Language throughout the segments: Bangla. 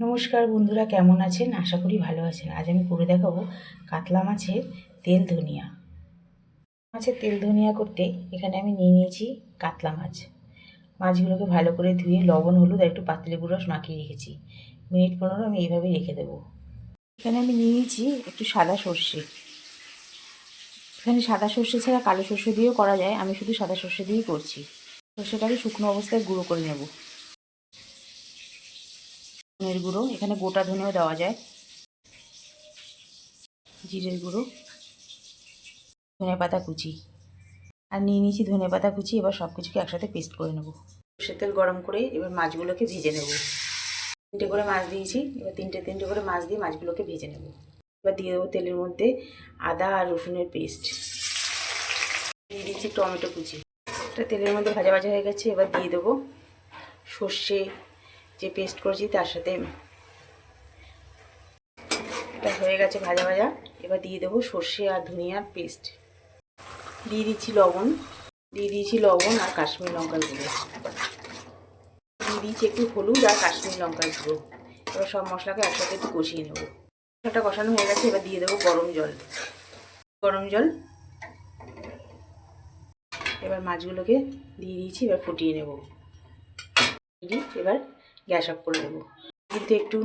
নমস্কার বন্ধুরা, কেমন আছেন? আশা করি ভালো আছেন। আজ আমি করে দেখাবো কাতলা মাছের তেল ধনিয়া। মাছের তেল ধনিয়া করতে এখানে আমি নিয়ে নিয়েছি কাতলা মাছ। মাছগুলোকে ভালো করে ধুয়ে লবণ হলুদ আর একটু পাতিলেবুর রস মাখিয়ে রেখেছি। মিনিট 15 আমি এইভাবেই রেখে দেবো। এখানে আমি নিয়ে নিয়েছি একটু সাদা সর্ষে। এখানে সাদা সর্ষে ছাড়া কালো সর্ষে দিয়েও করা যায়, আমি শুধু সাদা সর্ষে দিয়েই করছি। সর্ষেটাকে শুকনো অবস্থায় গুঁড়ো করে নেব। ধনের গুঁড়ো, এখানে গোটা ধনেও দেওয়া যায়। জিরের গুঁড়ো, ধনেপাতা কুচি আর নিয়ে নিয়েছি ধনেপাতা কুচি। এবার সব কিছুকে একসাথে পেস্ট করে নেব। সর্ষের তেল গরম করে এবার মাছগুলোকে ভেজে নেব। 3টে করে মাছ দিয়েছি, এবার তিনটে করে মাছ দিয়ে মাছগুলোকে ভেজে নেব। এবার দিয়ে দেবো তেলের মধ্যে আদা আর রসুনের পেস্ট, দিয়ে দিচ্ছি টমেটো কুচি। এটা তেলের মধ্যে ভাজা ভাজা হয়ে গেছে। এবার দিয়ে দেবো সর্ষে যে পেস্ট করেছি তার সাথে। এটা হয়ে গেছে ভাজা ভাজা। এবার দিয়ে দেবো সর্ষে আর ধনিয়ার পেস্ট। দিয়ে দিয়েছি লবণ আর কাশ্মীরি লঙ্কার গুঁড়ো। দিয়ে দিয়েছি একটু হলুদ আর কাশ্মীরি লঙ্কার গুঁড়ো। এবার সব মশলাকে একসাথে একটু কষিয়ে নেব। মশলাটা কষানো হয়ে গেছে। এবার দিয়ে দেবো গরম জল। এবার মাছগুলোকে দিয়ে দিয়েছি, এবার ফুটিয়ে নেব। এবার গ্যাস অফ করে দেবো। কিন্তু একটু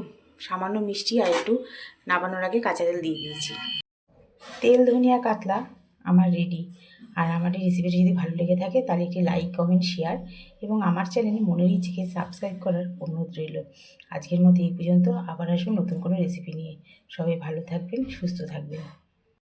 সামান্য মিষ্টি আর একটু নামানোর আগে কাঁচা তেল দিয়ে দিয়েছি। তেল ধনিয়া কাতলা আমার রেডি। আর আমার এই রেসিপিটি যদি ভালো লেগে থাকে তাহলে একটি লাইক, কমেন্ট, শেয়ার এবং আমার চ্যানেলে মনের ইচ্ছেকে সাবস্ক্রাইব করার অনুরোধ রইল। আজকের মতো এই পর্যন্ত। আবার আসবো নতুন কোনো রেসিপি নিয়ে। সবাই ভালো থাকবেন, সুস্থ থাকবেন।